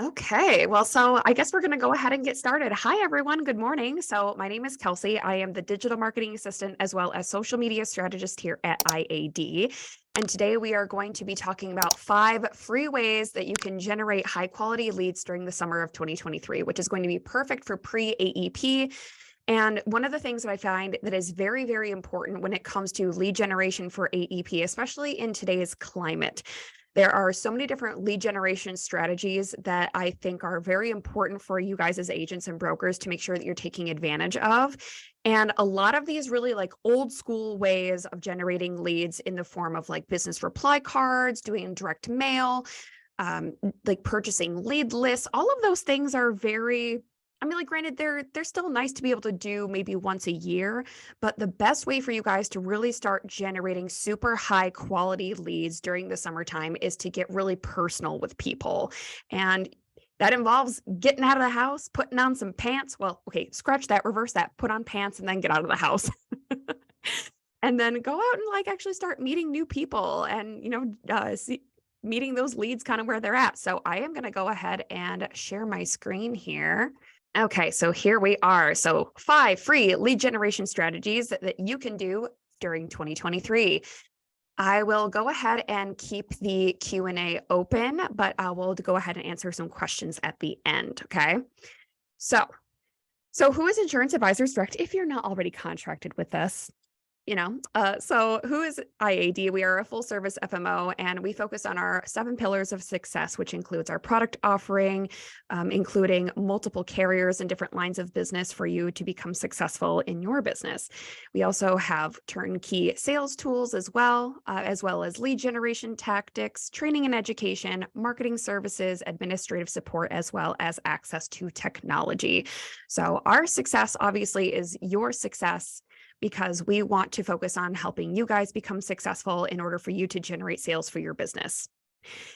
Okay, well, so I guess we're going to go ahead and get started. Hi, everyone. Good morning. So, my name is Kelsey. I am the digital marketing assistant as well as social media strategist here at IAD. And today we are going to be talking about 5 free ways that you can generate high quality leads during the summer of 2023, which is going to be perfect for pre AEP. And one of the things that I find that is very, very important when it comes to lead generation for AEP, especially in today's climate. There are so many different lead generation strategies that I think are very important for you guys as agents and brokers to make sure that you're taking advantage of. And a lot of these really like old school ways of generating leads in the form of like business reply cards, doing direct mail, like purchasing lead lists, all of those things are very, I mean, like, granted, they're still nice to be able to do maybe once a year, but the best way for you guys to really start generating super high quality leads during the summertime is to get really personal with people. And that involves getting out of the house, putting on some pants. Well, okay, scratch that, reverse that, put on pants and then get out of the house. And then go out and like actually start meeting new people and, meeting those leads kind of where they're at. So I am going to go ahead and share my screen here. Okay, so here we are. So 5 free lead generation strategies that you can do during 2023. I will go ahead and keep the Q&A open, but I will go ahead and answer some questions at the end, okay? So who is Insurance Advisors Direct if you're not already contracted with us? So who is IAD? We are a full service FMO and we focus on our 7 pillars of success, which includes our product offering, including multiple carriers and different lines of business for you to become successful in your business. We also have turnkey sales tools as well as lead generation tactics, training and education, marketing services, administrative support, as well as access to technology. So our success obviously is your success, because we want to focus on helping you guys become successful in order for you to generate sales for your business.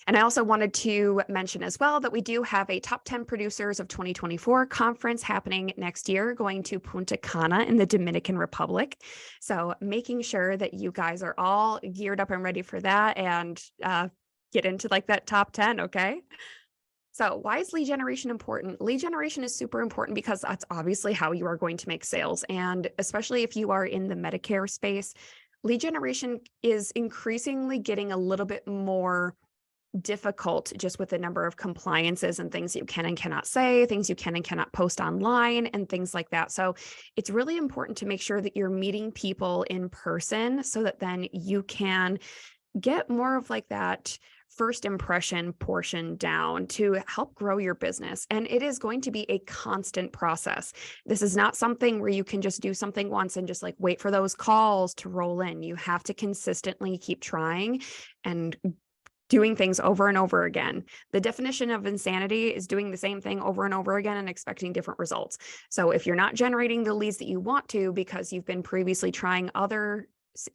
And I also wanted to mention as well that we do have a top 10 producers of 2024 conference happening next year, going to Punta Cana in the Dominican Republic. So making sure that you guys are all geared up and ready for that and get into like that top 10, okay? So why is lead generation important? Lead generation is super important because that's obviously how you are going to make sales. And especially if you are in the Medicare space, lead generation is increasingly getting a little bit more difficult just with the number of compliances and things you can and cannot say, things you can and cannot post online and things like that. So it's really important to make sure that you're meeting people in person so that then you can get more of like that first impression portion down to help grow your business. And it is going to be a constant process. This is not something where you can just do something once and just like wait for those calls to roll in. You have to consistently keep trying and doing things over and over again. The definition of insanity is doing the same thing over and over again and expecting different results. So if you're not generating the leads that you want to because you've been previously trying other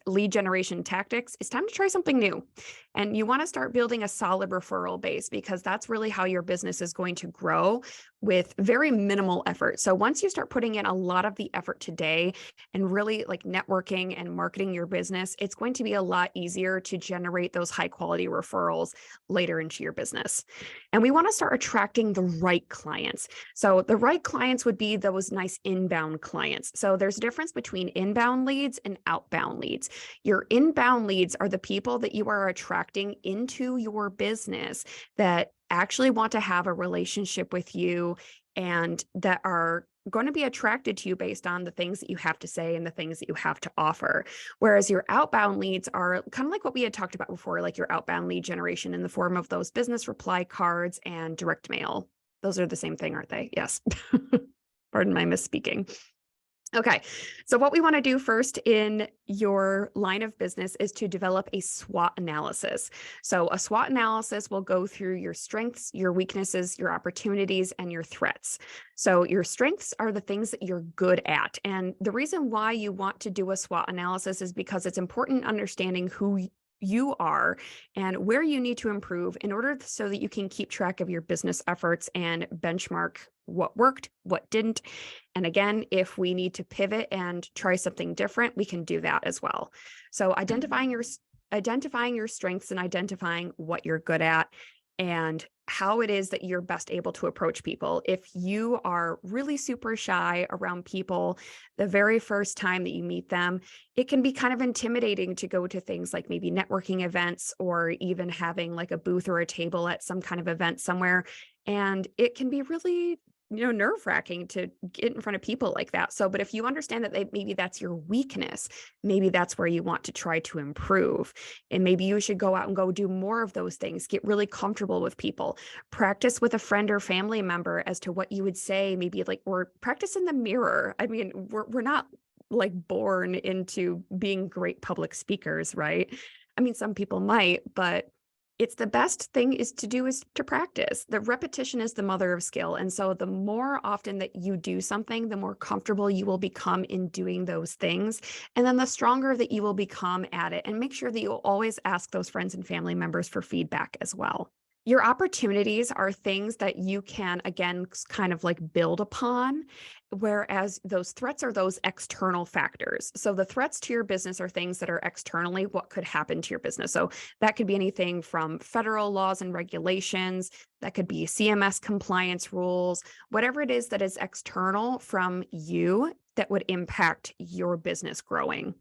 lead generation tactics, it's time to try something new. And you want to start building a solid referral base because that's really how your business is going to grow with very minimal effort. So once you start putting in a lot of the effort today and really like networking and marketing your business, it's going to be a lot easier to generate those high quality referrals later into your business. And we want to start attracting the right clients. So the right clients would be those nice inbound clients. So there's a difference between inbound leads and outbound leads. Your inbound leads are the people that you are attracting into your business that actually want to have a relationship with you and that are going to be attracted to you based on the things that you have to say and the things that you have to offer. Whereas your outbound leads are kind of like what we had talked about before, like your outbound lead generation in the form of those business reply cards and direct mail. Those are the same thing, aren't they? Yes. Pardon my misspeaking. Okay, so what we want to do first in your line of business is to develop a SWOT analysis. So a SWOT analysis will go through your strengths, your weaknesses, your opportunities, and your threats. So your strengths are the things that you're good at. And the reason why you want to do a SWOT analysis is because it's important understanding who you are and where you need to improve in order so that you can keep track of your business efforts and benchmark what worked, what didn't. And again, if we need to pivot and try something different, we can do that as well. So identifying your strengths and identifying what you're good at and how it is that you're best able to approach people. If you are really super shy around people the very first time that you meet them, it can be kind of intimidating to go to things like maybe networking events or even having like a booth or a table at some kind of event somewhere. And it can be really nerve-wracking to get in front of people like that. So, but if you understand that maybe that's your weakness, maybe that's where you want to try to improve. And maybe you should go out and go do more of those things, get really comfortable with people, practice with a friend or family member as to what you would say, maybe like, or practice in the mirror. I mean, we're not like born into being great public speakers, right? I mean, some people might, but it's the best thing is to practice. The repetition is the mother of skill. And so the more often that you do something, the more comfortable you will become in doing those things. And then the stronger that you will become at it. And make sure that you'll always ask those friends and family members for feedback as well. Your opportunities are things that you can, again, kind of like build upon, whereas those threats are those external factors. So the threats to your business are things that are externally what could happen to your business. So that could be anything from federal laws and regulations, that could be CMS compliance rules, whatever it is that is external from you that would impact your business growing.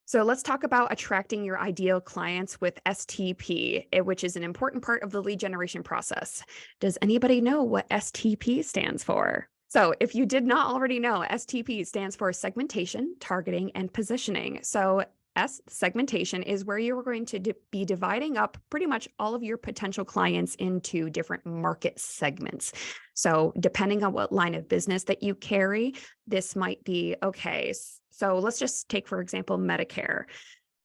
So let's talk about attracting your ideal clients with STP, which is an important part of the lead generation process. Does anybody know what STP stands for? So if you did not already know, STP stands for segmentation, targeting, and positioning. So segmentation is where you're going to be dividing up pretty much all of your potential clients into different market segments. So depending on what line of business that you carry, this might be, okay, so let's just take, for example, Medicare.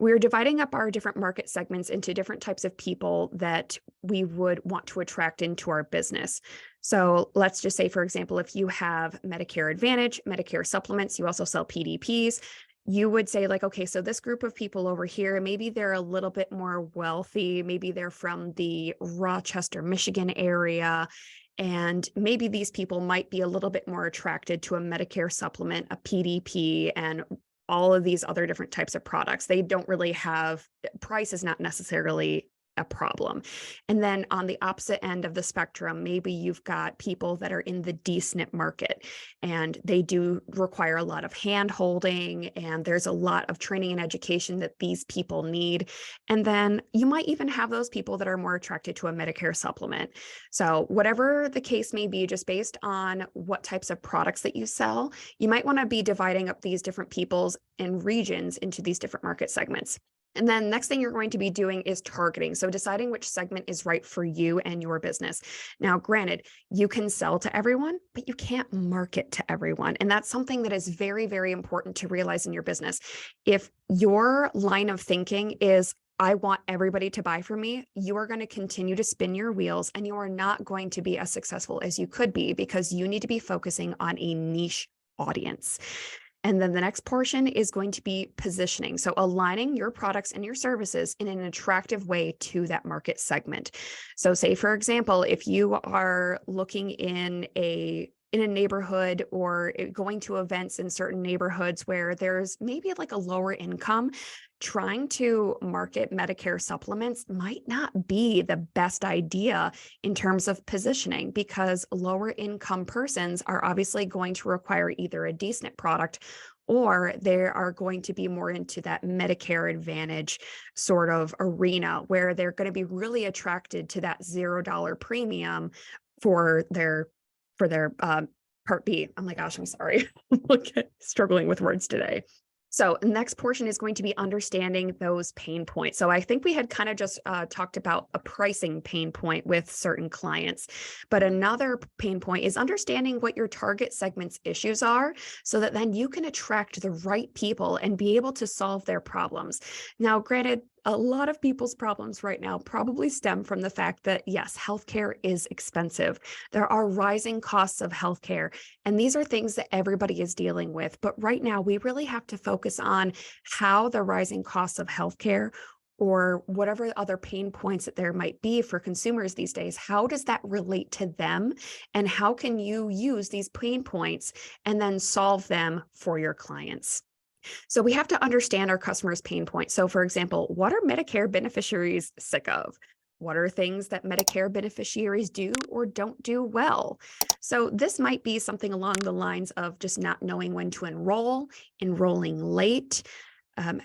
We're dividing up our different market segments into different types of people that we would want to attract into our business. So let's just say, for example, if you have Medicare Advantage, Medicare supplements, you also sell PDPs, you would say like, okay, so this group of people over here, maybe they're a little bit more wealthy. Maybe they're from the Rochester, Michigan area. And maybe these people might be a little bit more attracted to a Medicare supplement, a PDP, and all of these other different types of products. They don't really have, price is not necessarily a problem. And then on the opposite end of the spectrum, maybe you've got people that are in the D-SNP market, and they do require a lot of hand holding, and there's a lot of training and education that these people need. And then you might even have those people that are more attracted to a Medicare supplement. So whatever the case may be, just based on what types of products that you sell, you might want to be dividing up these different peoples and regions into these different market segments. And then next thing you're going to be doing is targeting. So deciding which segment is right for you and your business. Now, granted, you can sell to everyone, but you can't market to everyone. And that's something that is very, very important to realize in your business. If your line of thinking is, I want everybody to buy from me, you are going to continue to spin your wheels, and you are not going to be as successful as you could be, because you need to be focusing on a niche audience. And then the next portion is going to be positioning. So aligning your products and your services in an attractive way to that market segment. So say, for example, if you are looking in a neighborhood or going to events in certain neighborhoods where there's maybe like a lower income, trying to market Medicare supplements might not be the best idea in terms of positioning, because lower income persons are obviously going to require either a D-SNP product, or they are going to be more into that Medicare Advantage sort of arena where they're going to be really attracted to that $0 premium for their Part B. Oh my gosh, I'm sorry. Okay, struggling with words today. So the next portion is going to be understanding those pain points. So I think we had kind of just talked about a pricing pain point with certain clients, but another pain point is understanding what your target segment's issues are, so that then you can attract the right people and be able to solve their problems. Now, granted, a lot of people's problems right now probably stem from the fact that, yes, healthcare is expensive. There are rising costs of healthcare, and these are things that everybody is dealing with. But right now, we really have to focus on how the rising costs of healthcare, or whatever other pain points that there might be for consumers these days, how does that relate to them? And how can you use these pain points and then solve them for your clients? So we have to understand our customers' pain points. So for example, what are Medicare beneficiaries sick of? What are things that Medicare beneficiaries do or don't do well? So this might be something along the lines of just not knowing when to enroll, enrolling late,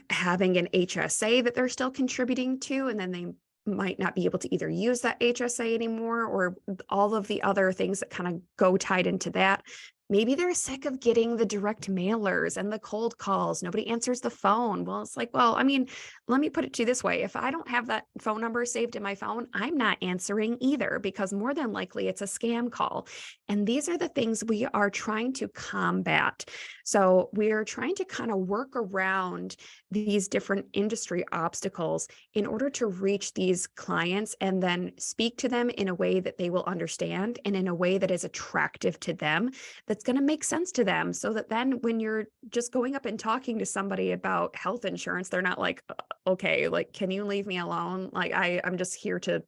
having an HSA that they're still contributing to, and then they might not be able to either use that HSA anymore, or all of the other things that kind of go tied into that. Maybe they're sick of getting the direct mailers and the cold calls. Nobody answers the phone. Well, it's like, well, I mean, let me put it to you this way. If I don't have that phone number saved in my phone, I'm not answering either, because more than likely it's a scam call. And these are the things we are trying to combat. So we are trying to kind of work around these different industry obstacles in order to reach these clients and then speak to them in a way that they will understand and in a way that is attractive to them, that's going to make sense to them, so that then when you're just going up and talking to somebody about health insurance, they're not like, okay, like, can you leave me alone? Like, I'm just here to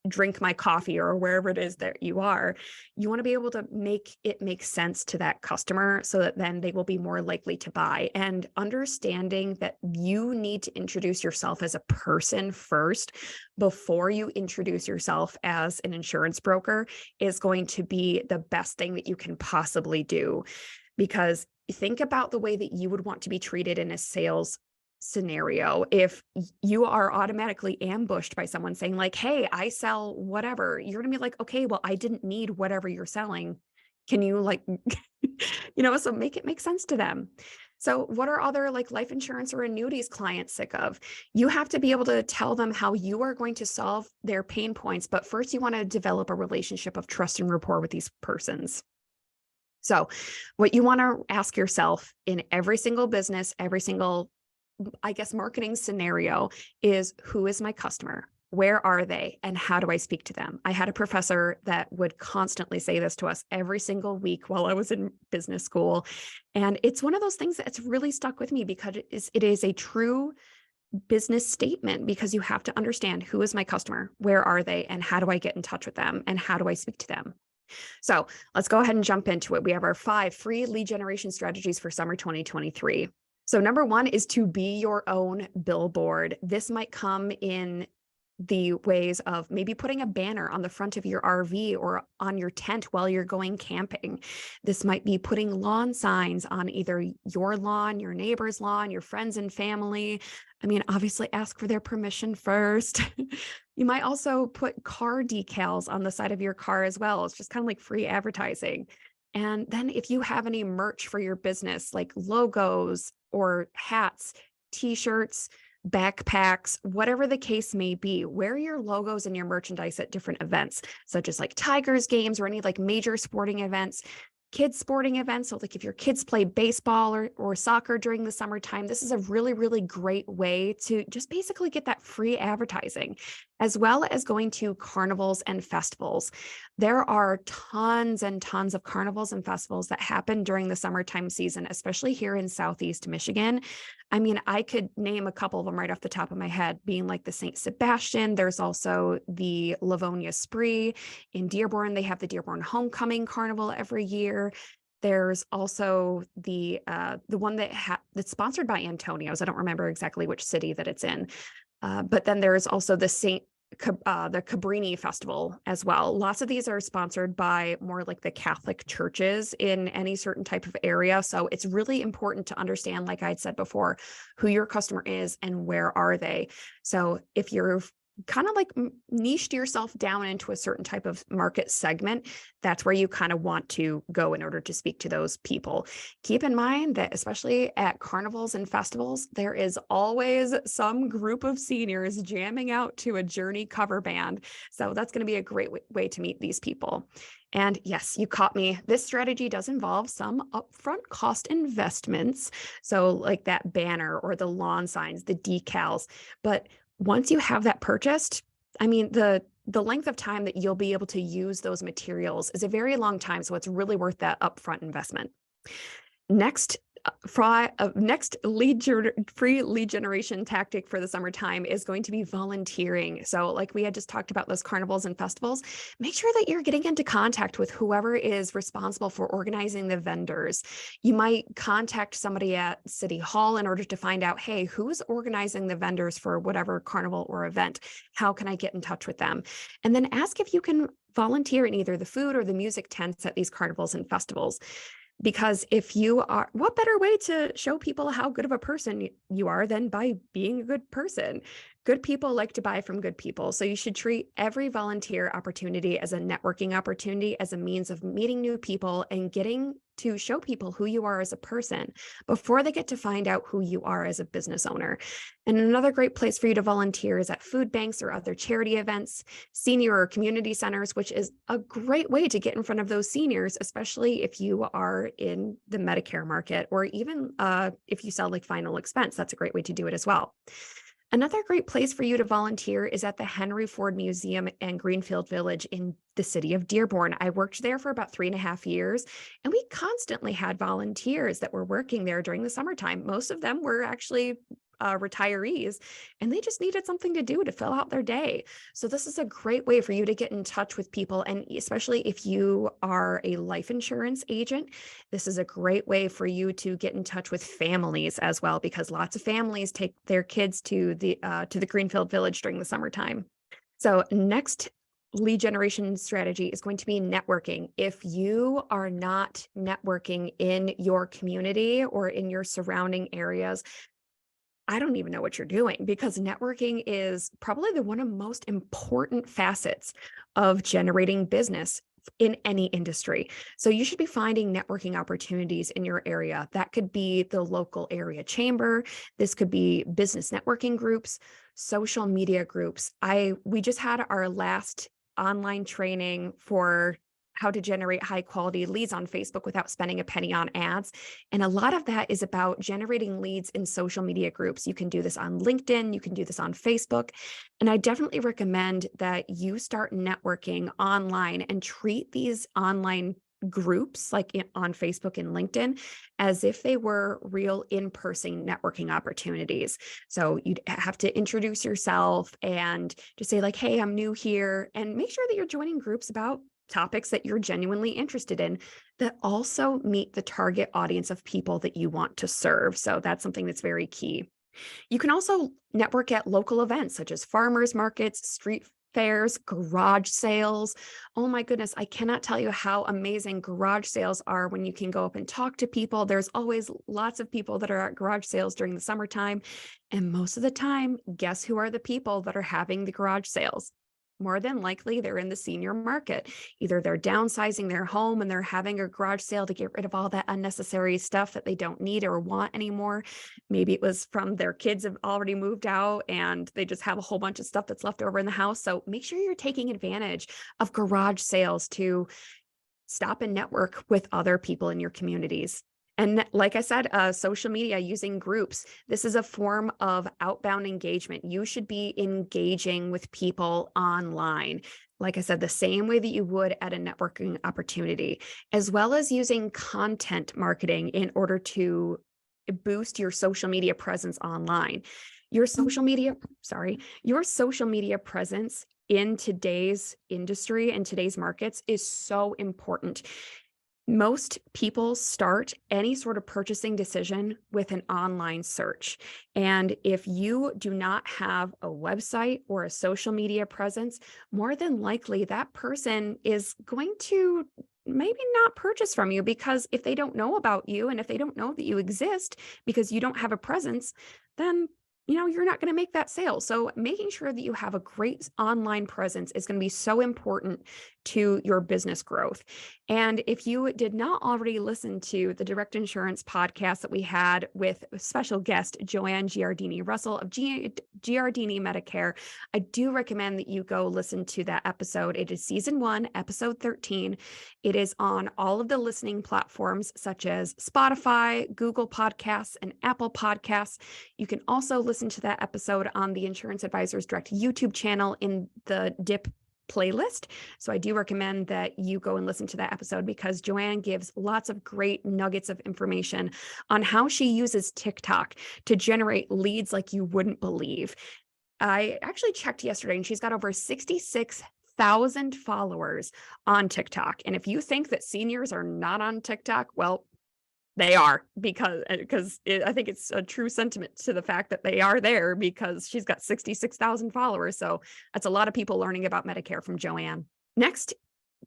drink my coffee or wherever it is that you are. You want to be able to make it make sense to that customer so that then they will be more likely to buy. And understanding that you need to introduce yourself as a person first before you introduce yourself as an insurance broker is going to be the best thing that you can possibly do. Because think about the way that you would want to be treated in a sales scenario. If you are automatically ambushed by someone saying like, hey, I sell whatever, you're gonna be like, okay, well, I didn't need whatever you're selling. Can you like, so make it make sense to them. So what are other like life insurance or annuities clients sick of? You have to be able to tell them how you are going to solve their pain points. But first you want to develop a relationship of trust and rapport with these persons. So what you want to ask yourself in every single business, every single, I guess, marketing scenario is, who is my customer? Where are they? And how do I speak to them? I had a professor that would constantly say this to us every single week while I was in business school. And it's one of those things that's really stuck with me because it is a true business statement, because you have to understand, who is my customer? Where are they? And how do I get in touch with them? And how do I speak to them? So let's go ahead and jump into it. We have our 5 free lead generation strategies for summer 2023. So number 1 is to be your own billboard. This might come in the ways of maybe putting a banner on the front of your RV or on your tent while you're going camping. This might be putting lawn signs on either your lawn, your neighbor's lawn, your friends and family. I mean, obviously ask for their permission first. You might also put car decals on the side of your car as well. It's just kind of like free advertising. And then if you have any merch for your business, like logos or hats, t-shirts, backpacks, whatever the case may be, wear your logos and your merchandise at different events, such as like Tigers games or any like major sporting events, kids sporting events. So like if your kids play baseball or soccer during the summertime, this is a really, really great way to just basically get that free advertising, as well as going to carnivals and festivals. There are tons and tons of carnivals and festivals that happen during the summertime season, especially here in Southeast Michigan. I mean, I could name a couple of them right off the top of my head, being like the St. Sebastian. There's also the Livonia Spree. In Dearborn, they have the Dearborn Homecoming Carnival every year. There's also the one that's sponsored by Antonio's. I don't remember exactly which city that it's in. But then there's also the the Cabrini Festival as well. Lots of these are sponsored by more like the Catholic churches in any certain type of area. So it's really important to understand, like I'd said before, who your customer is and where are they. So if you're kind of like niched yourself down into a certain type of market segment, that's where you kind of want to go in order to speak to those people. Keep in mind that especially at carnivals and festivals, there is always some group of seniors jamming out to a Journey cover band. So that's going to be a great way to meet these people. And yes, you caught me. This strategy does involve some upfront cost investments. So like that banner or the lawn signs, the decals, but once you have that purchased, I mean, the length of time that you'll be able to use those materials is a very long time. So it's really worth that upfront investment. Next Next free lead generation tactic for the summertime is going to be volunteering. So like we had just talked about those carnivals and festivals, make sure that you're getting into contact with whoever is responsible for organizing the vendors. You might contact somebody at City Hall in order to find out, hey, who's organizing the vendors for whatever carnival or event? How can I get in touch with them? And then ask if you can volunteer in either the food or the music tents at these carnivals and festivals. Because if you are, what better way to show people how good of a person you are than by being a good person? Good people like to buy from good people. So you should treat every volunteer opportunity as a networking opportunity, as a means of meeting new people and getting to show people who you are as a person before they get to find out who you are as a business owner. And another great place for you to volunteer is at food banks or other charity events, senior or community centers, which is a great way to get in front of those seniors, especially if you are in the Medicare market, or even if you sell like final expense, that's a great way to do it as well. Another great place for you to volunteer is at the Henry Ford Museum and Greenfield Village in the city of Dearborn. I worked there for about 3.5 years, and we constantly had volunteers that were working there during the summertime. Most of them were actually retirees, and they just needed something to do to fill out their day. So this is a great way for you to get in touch with people. And especially if you are a life insurance agent, this is a great way for you to get in touch with families as well, because lots of families take their kids to the Greenfield Village during the summertime. So next lead generation strategy is going to be networking. If you are not networking in your community or in your surrounding areas, I don't even know what you're doing, because networking is probably one of the most important facets of generating business in any industry. So you should be finding networking opportunities in your area. That could be the local area chamber. This could be business networking groups, social media groups. We just had our last online training for how to generate high quality leads on Facebook without spending a penny on ads. And a lot of that is about generating leads in social media groups. You can do this on LinkedIn, you can do this on Facebook. And I definitely recommend that you start networking online and treat these online groups like on Facebook and LinkedIn as if they were real in-person networking opportunities. So you'd have to introduce yourself and just say like, hey, I'm new here, and make sure that you're joining groups about topics that you're genuinely interested in that also meet the target audience of people that you want to serve. So that's something that's very key. You can also network at local events such as farmers markets, street fairs, garage sales. Oh my goodness, I cannot tell you how amazing garage sales are when you can go up and talk to people. There's always lots of people that are at garage sales during the summertime. And most of the time, guess who are the people that are having the garage sales? More than likely, they're in the senior market. Either they're downsizing their home and they're having a garage sale to get rid of all that unnecessary stuff that they don't need or want anymore. Maybe it was from their kids have already moved out and they just have a whole bunch of stuff that's left over in the house. So make sure you're taking advantage of garage sales to stop and network with other people in your communities. And like I said, social media, using groups, this is a form of outbound engagement. You should be engaging with people online. Like I said, the same way that you would at a networking opportunity, as well as using content marketing in order to boost your social media presence online. Your social media presence in today's industry and today's markets is so important. Most people start any sort of purchasing decision with an online search. And if you do not have a website or a social media presence, more than likely that person is going to maybe not purchase from you, because if they don't know about you and if they don't know that you exist because you don't have a presence, then you're not going to make that sale. So making sure that you have a great online presence is going to be so important to your business growth. And if you did not already listen to the Direct Insurance podcast that we had with special guest Joanne Giardini Russell of Giardini Medicare, I do recommend that you go listen to that episode. It is season 1, episode 13. It is on all of the listening platforms such as Spotify, Google Podcasts, and Apple Podcasts. You can also listen to that episode on the Insurance Advisors Direct YouTube channel in the DIP playlist. So I do recommend that you go and listen to that episode because Joanne gives lots of great nuggets of information on how she uses TikTok to generate leads like you wouldn't believe. I actually checked yesterday and she's got over 66,000 followers on TikTok. And if you think that seniors are not on TikTok, well, they are because I think it's a true sentiment to the fact that they are there because she's got 66,000 followers. So that's a lot of people learning about Medicare from Joanne. Next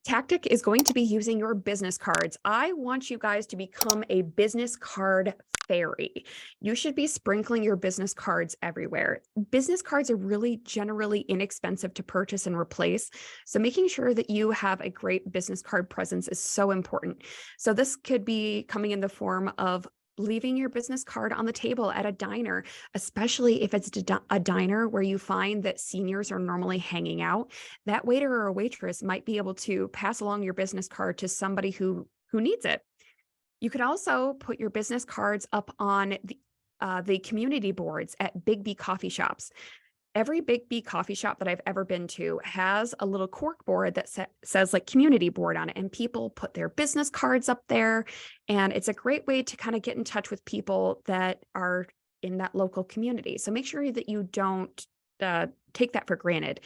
tactic is going to be using your business cards. I want you guys to become a business card fairy. You should be sprinkling your business cards everywhere. Business cards are really generally inexpensive to purchase and replace. So making sure that you have a great business card presence is so important. So this could be coming in the form of leaving your business card on the table at a diner, especially if it's a diner where you find that seniors are normally hanging out. That waiter or waitress might be able to pass along your business card to somebody who needs it. You could also put your business cards up on the community boards at Big B coffee shops. Every Big B coffee shop that I've ever been to has a little cork board that says like community board on it, and people put their business cards up there. And it's a great way to kind of get in touch with people that are in that local community. So make sure that you don't take that for granted.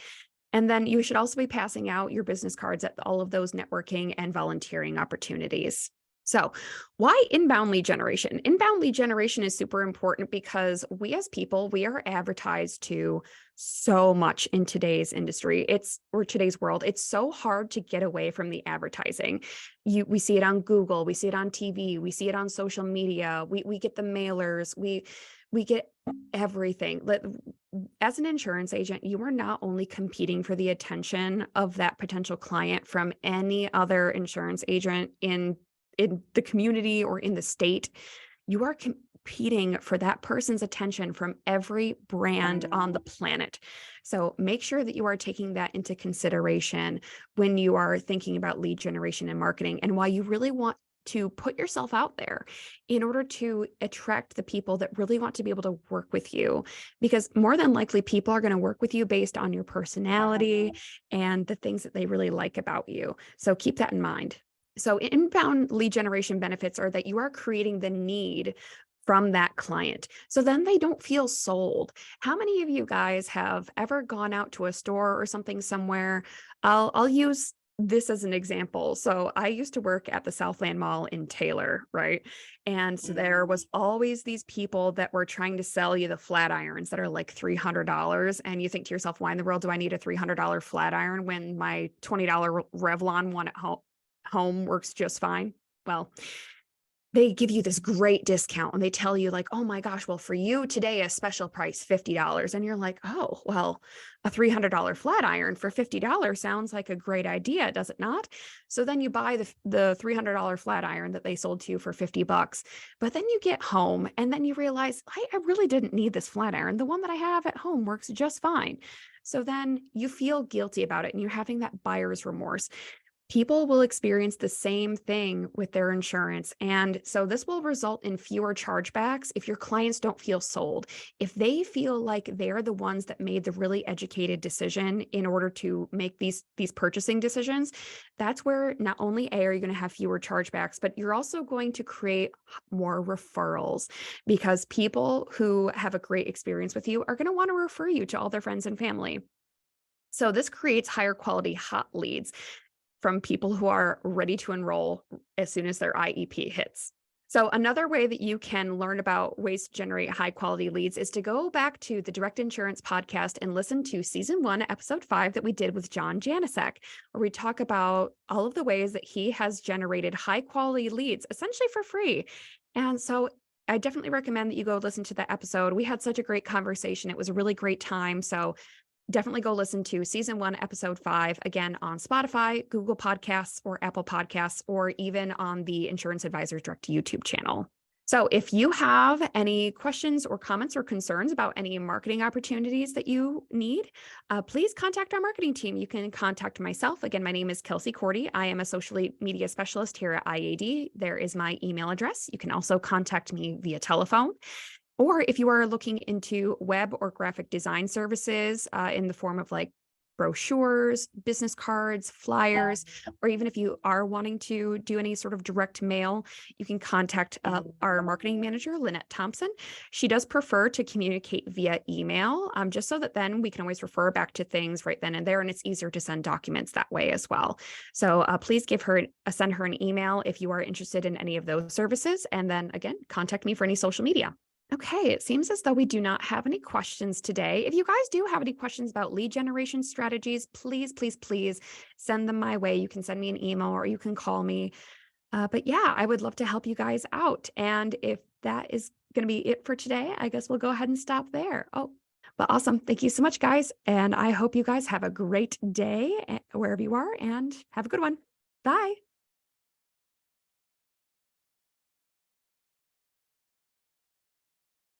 And then you should also be passing out your business cards at all of those networking and volunteering opportunities. So why inbound lead generation? Inbound lead generation is super important because we as people, we are advertised to so much in today's industry. Or today's world. It's so hard to get away from the advertising. We see it on Google, we see it on TV, we see it on social media, we get the mailers, we get everything. As an insurance agent, you are not only competing for the attention of that potential client from any other insurance agent in the community or in the state, you are competing for that person's attention from every brand on the planet. So make sure that you are taking that into consideration when you are thinking about lead generation and marketing, and why you really want to put yourself out there in order to attract the people that really want to be able to work with you, because more than likely people are going to work with you based on your personality and the things that they really like about you. So keep that in mind. So inbound lead generation benefits are that you are creating the need from that client. So then they don't feel sold. How many of you guys have ever gone out to a store or something somewhere? I'll use this as an example. So I used to work at the Southland Mall in Taylor, right? And so there was always these people that were trying to sell you the flat irons that are like $300. And you think to yourself, why in the world do I need a $300 flat iron when my $20 Revlon one at home works just fine? Well, they give you this great discount and they tell you like, oh my gosh, well, for you today, a special price, $50. And you're like, oh, well, a $300 flat iron for $50 sounds like a great idea, does it not? So then you buy the $300 flat iron that they sold to you for $50, but then you get home and then you realize, I really didn't need this flat iron. The one that I have at home works just fine. So then you feel guilty about it and you're having that buyer's remorse. People will experience the same thing with their insurance. And so this will result in fewer chargebacks if your clients don't feel sold. If they feel like they're the ones that made the really educated decision in order to make these purchasing decisions, that's where not only are you going to have fewer chargebacks, but you're also going to create more referrals, because people who have a great experience with you are going to want to refer you to all their friends and family. So this creates higher quality hot leads from people who are ready to enroll as soon as their IEP hits. So another way that you can learn about ways to generate high quality leads is to go back to the Direct Insurance podcast and listen to season 1, episode 5 that we did with John Janicek, where we talk about all of the ways that he has generated high quality leads essentially for free. And so I definitely recommend that you go listen to that episode. We had such a great conversation. It was a really great time. So definitely go listen to season 1, episode 5, again on Spotify, Google Podcasts, or Apple Podcasts, or even on the Insurance Advisors Direct YouTube channel. So if you have any questions or comments or concerns about any marketing opportunities that you need, please contact our marketing team. You can contact myself. Again, my name is Kelsey Korte. I am a social media specialist here at IAD. There is my email address. You can also contact me via telephone. Or if you are looking into web or graphic design services in the form of like brochures, business cards, flyers, or even if you are wanting to do any sort of direct mail, you can contact our marketing manager, Lynette Thompson. She does prefer to communicate via email, just so that then we can always refer back to things right then and there, and it's easier to send documents that way as well. So please send her an email if you are interested in any of those services, and then again, contact me for any social media. Okay, it seems as though we do not have any questions today. If you guys do have any questions about lead generation strategies, please, please, please send them my way. You can send me an email or you can call me. But yeah, I would love to help you guys out. And if that is going to be it for today, I guess we'll go ahead and stop there. Oh, but awesome. Thank you so much, guys. And I hope you guys have a great day wherever you are and have a good one. Bye.